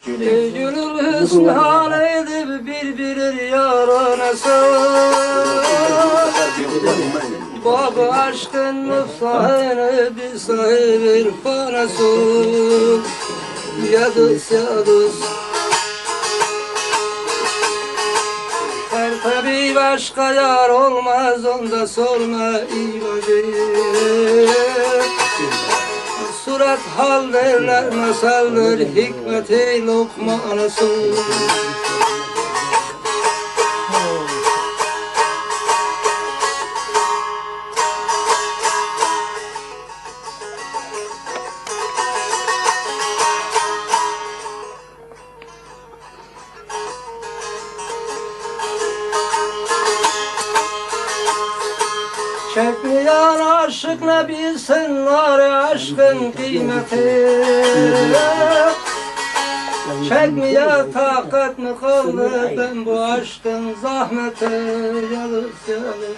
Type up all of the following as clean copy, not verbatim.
Gönül hüsnan edip bir yaranası Baba aşkın müftahını bir sahibir fanası Yadız yadız Her tabi başka yar olmaz onda sorma ilacı Surat hal derler masaldır hikmeti lokmanası Çekmeyen aşık ne bilsinler aşkın kıymeti Çekmeye takat mı kaldı ben bu aşkın zahmeti Yalız yalız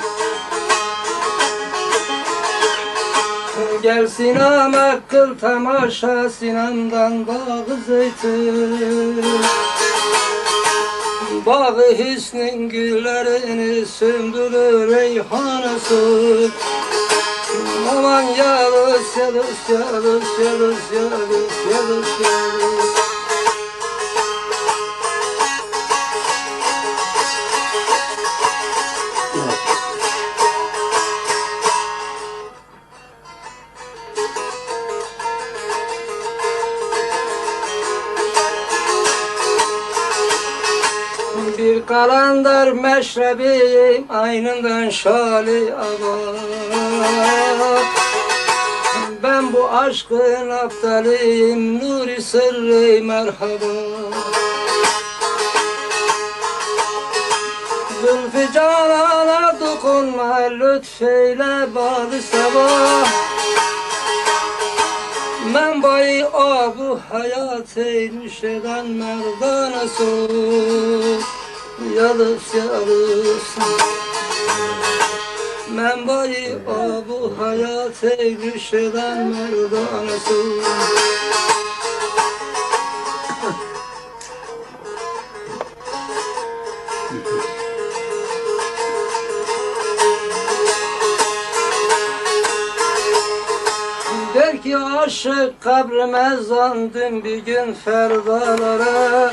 Gel sineme kıl temaşa sinemden bağı zeytin Bağı hüsnün güllerini sümbülü reyhanası Aman yalız yalız yalız yalız yalız yalız yalız Bir kalender meşrebiyim aynından şali ağa Ben bu aşkın aptalıyım nuri sırrı merhaba Zülfü canana dokunma lütfeyle bağlı sabah Ben bayı abu hayat eymiş eden merdanası Yalız yalız Men bayı abu hayat eymiş eden merdanası Der ki aşık kabrime zandım bir gün ferdalara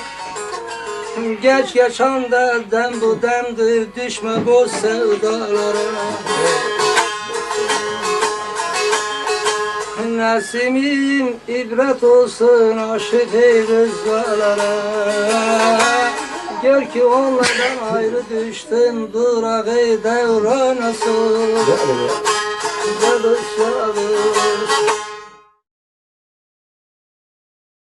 Geç geçen dem bu demdi düşme bu sevdalara Nesimim ibret olsun aşık ey rızvalara Gör ki onlardan ayrı düştüm durak ey devranası Yalız